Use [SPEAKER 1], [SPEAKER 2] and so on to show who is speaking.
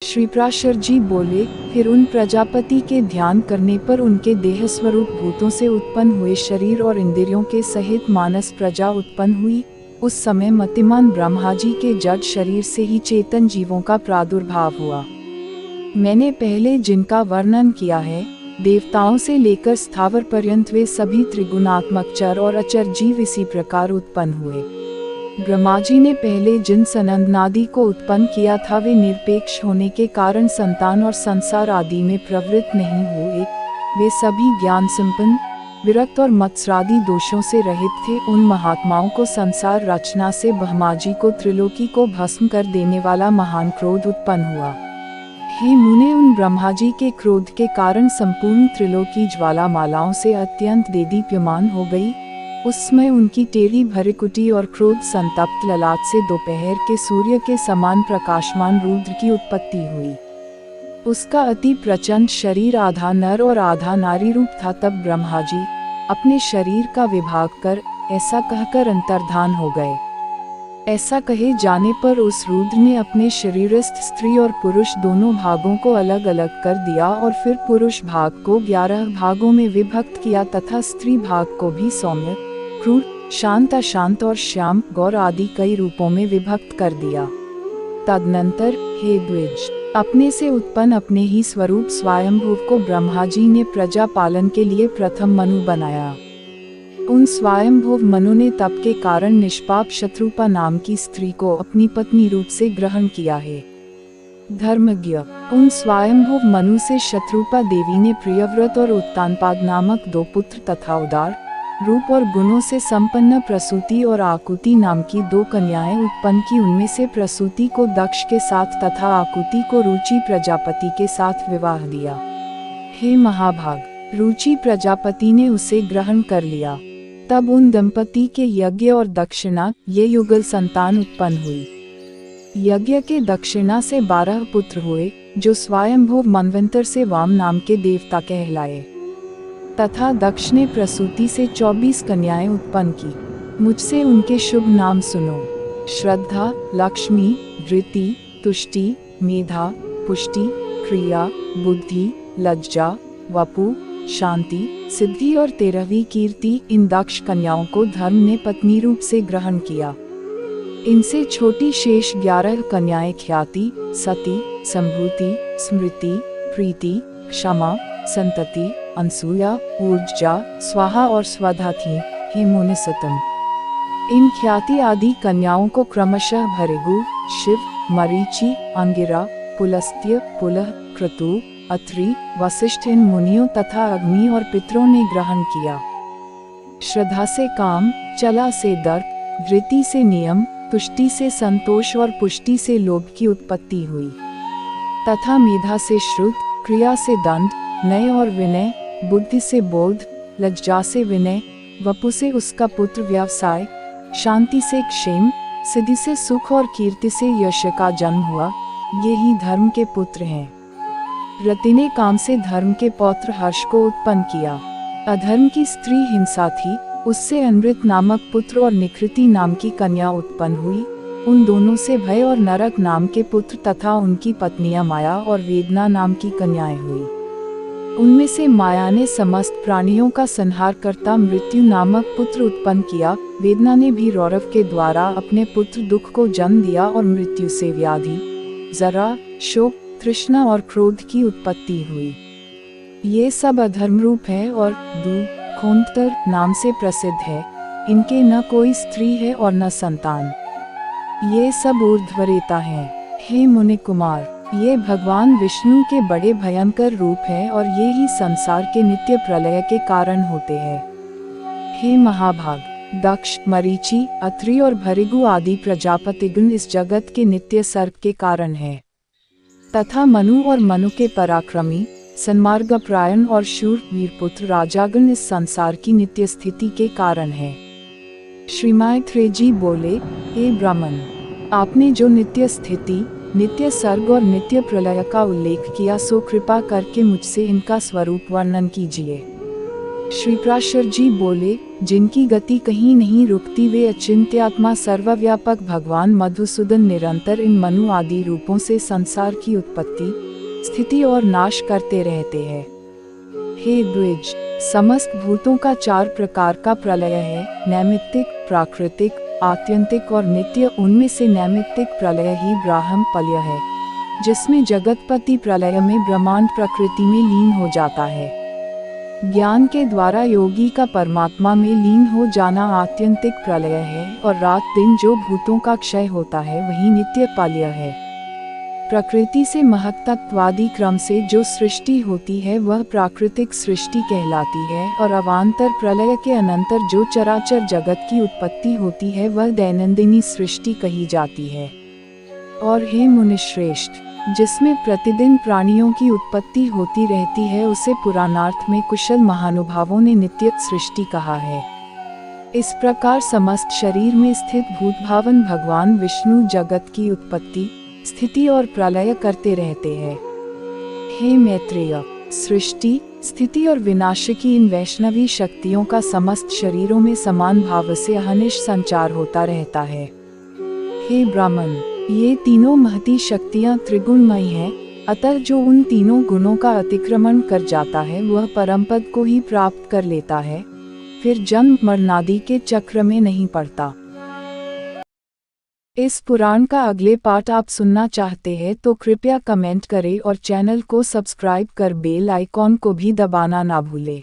[SPEAKER 1] श्रीप्राशर जी बोले, फिर उन प्रजापति के ध्यान करने पर उनके देह स्वरूप भूतों से उत्पन्न हुए शरीर और इंद्रियों के सहित मानस प्रजा उत्पन्न हुई। उस समय मतिमान ब्रह्मा जी के जड़ शरीर से ही चेतन जीवों का प्रादुर्भाव हुआ। मैंने पहले जिनका वर्णन किया है, देवताओं से लेकर स्थावर पर्यंत वे सभी त्रिगुणात्मक चर और अचर जीव इसी प्रकार उत्पन्न हुए। ब्रह्मा जी ने पहले जिन सनंदनादि को उत्पन्न किया था वे निरपेक्ष होने के कारण संतान और संसार आदि में प्रवृत्त नहीं हुए। वे सभी ज्ञान संपन्न, विरक्त और मत्सरादि दोषों से रहित थे। उन महात्माओं को संसार रचना से ब्रह्मा जी को त्रिलोकी को भस्म कर देने वाला महान क्रोध उत्पन्न हुआ। हे मुने, उन ब्रह्मा जी के क्रोध के कारण संपूर्ण त्रिलोकी ज्वालामालाओं से अत्यंत देदीप्यमान हो गई। उस समय उनकी टेढ़ी भरिकुटी और क्रोध संतप्त ललाट से दोपहर के सूर्य के समान प्रकाशमान रुद्र की उत्पत्ति हुई। उसका अति प्रचंड शरीर आधा नर और आधा नारी रूप था। तब ब्रह्मा जी अपने शरीर का विभाग कर ऐसा कहकर अंतर्धान हो गए। ऐसा कहे जाने पर उस रुद्र ने अपने शरीरस्थ स्त्री और पुरुष दोनों भागों को अलग अलग कर दिया और फिर पुरुष भाग को 11 भागों में विभक्त किया तथा स्त्री भाग को भी सौम्य, क्रूर, शांत, अशांत और श्याम, गौर आदि कई रूपों में विभक्त कर दिया। तदनंतर हे द्विज, अपने से उत्पन्न अपने ही स्वरूप स्वयंभुव को ब्रह्मा जी ने प्रजा पालन के लिए प्रथम मनु बनाया। उन स्वयंभुव मनु ने तप के कारण निष्पाप शत्रुपा नाम की स्त्री को अपनी पत्नी रूप से ग्रहण किया है। धर्मज्ञ, उन स्वयंभुव मनु से शत्रुपा देवी ने प्रियव्रत और उत्तानपाद नामक 2 पुत्र तथा उदार रूप और गुणों से संपन्न प्रसूति और आकुति नाम की 2 कन्याएं उत्पन्न की। उनमें से प्रसूति को दक्ष के साथ तथा आकुति को रुचि प्रजापति के साथ विवाह दिया। हे महाभाग, रुचि प्रजापति ने उसे ग्रहण कर लिया। तब उन दंपति के यज्ञ और दक्षिणा ये युगल संतान उत्पन्न हुई। यज्ञ के दक्षिणा से 12 पुत्र हुए, जो स्वयंभुव मनवंतर से वाम नाम के देवता कहलाए। तथा दक्ष ने प्रसूति से 24 कन्याएं उत्पन्न की। मुझसे उनके शुभ नाम सुनो। श्रद्धा, लक्ष्मी, धृति, तुष्टि, मेधा, पुष्टि, क्रिया, बुद्धि, लज्जा, वपु, शांति, सिद्धि और 13वीं कीर्ति। इन दक्ष कन्याओं को धर्म ने पत्नी रूप से ग्रहण किया। इनसे छोटी शेष 11 कन्याएं ख्याति, सती, संभूति, स्मृति, प्रीति, क्षमा, संतति, अनसूया, ऊर्जा, स्वाहा और स्वधा थीं। हे मुनिसतम, इन ख्याति आदि कन्याओं को क्रमशः भृगु, शिव, मरीचि, अंगिरा, पुलस्त्य, पुलह, क्रतु, अत्रि, वशिष्ठ इन मुनियों तथा अग्नि और पितरों ने ग्रहण किया। श्रद्धा से काम, चला से दर्प, धृति से नियम, तुष्टि से संतोष और पुष्टि से लोभ की उत्पत्ति हुई। तथा मेधा से श्रुत, क्रिया से दंड, नय और विनय, बुद्धि से बोध, लज्जा से विनय, वपु से उसका पुत्र व्यवसाय, शांति से क्षेम, सिद्धि से सुख और कीर्ति से यश का जन्म हुआ। ये ही धर्म के पुत्र हैं। रति ने काम से धर्म के पौत्र हर्ष को उत्पन्न किया। अधर्म की स्त्री हिंसा थी, उससे अनृत नामक पुत्र और निकृति नाम की कन्या उत्पन्न हुई। उन दोनों से भय और नरक नाम के पुत्र तथा उनकी पत्नियां माया और वेदना नाम की कन्याएं हुई। उनमें से माया ने समस्त प्राणियों का संहार करता मृत्यु नामक पुत्र उत्पन्न किया। वेदना ने भी रौरव के द्वारा अपने पुत्र दुख को जन्म दिया और मृत्यु से व्याधि, जरा, शोक, तृष्णा और क्रोध की उत्पत्ति हुई। ये सब अधर्म रूप है और खोंतर नाम से प्रसिद्ध है। इनके न कोई स्त्री है और न संतान। ये सब ऊर्ध्वरेता हैं। हे मुनि कुमार, ये भगवान विष्णु के बड़े भयंकर रूप हैं और ये ही संसार के नित्य प्रलय के कारण होते हैं। हे महाभाग, दक्ष, मरीचि, अत्रि और भृगु आदि प्रजापतिगण इस जगत के नित्य सर्प के कारण है। तथा मनु और मनु के पराक्रमी, सन्मार्गपरायण और शूर वीरपुत्र राजागण इस संसार की नित्य स्थिति के कारण है। श्री मैत्रेय जी बोले, हे ब्राह्मण, आपने जो नित्य स्थिति, नित्य सर्ग और नित्य प्रलय का उल्लेख किया, सो कृपा करके मुझसे इनका स्वरूप वर्णन कीजिए। श्रीप्राशर जी बोले, जिनकी गति कहीं नहीं रुकती वे अचिंत्यात्मा सर्वव्यापक भगवान मधुसूदन निरंतर इन मनु आदि रूपों से संसार की उत्पत्ति, स्थिति और नाश करते रहते हैं। हे द्विज, समस्त भूतों का 4 प्रकार का प्रलय है, नैमित्तिक, प्राकृतिक, आत्यंतिक और नित्य। उनमें से नैमित्तिक प्रलय ही ब्राह्मपल्य है, जिसमें जगतपति प्रलय में ब्रह्मांड प्रकृति में लीन हो जाता है। ज्ञान के द्वारा योगी का परमात्मा में लीन हो जाना आत्यंतिक प्रलय है, और रात दिन जो भूतों का क्षय होता है वही नित्य पाल्य है। प्रकृति से महत्तत्वादि क्रम से जो सृष्टि होती है वह प्राकृतिक सृष्टि कहलाती है, और अवान्तर प्रलय के अनंतर जो चराचर जगत की उत्पत्ति होती है वह दैनंदिनी सृष्टि कही जाती है। और हे मुनिश्रेष्ठ, जिसमें प्रतिदिन प्राणियों की उत्पत्ति होती रहती है उसे पुराणार्थ में कुशल महानुभावों ने नित्य सृष्टि कहा है। इस प्रकार समस्त शरीर में स्थित भूतभावन भगवान विष्णु जगत की उत्पत्ति, स्थिति और प्रलय करते रहते हैं। हे मैत्रेय, सृष्टि, स्थिति और विनाश की इन वैष्णवी शक्तियों का समस्त शरीरों में समान भाव से अहनिश संचार होता रहता है। हे ब्राह्मण, ये तीनों महती शक्तियाँ त्रिगुणमयी हैं, अतः जो उन तीनों गुणों का अतिक्रमण कर जाता है वह परमपद को ही प्राप्त कर लेता है, फिर जन्म मरणादि के चक्र में नहीं पड़ता। इस पुराण का अगले पार्ट आप सुनना चाहते हैं तो कृपया कमेंट करें और चैनल को सब्सक्राइब कर बेल आइकॉन को भी दबाना ना भूलें।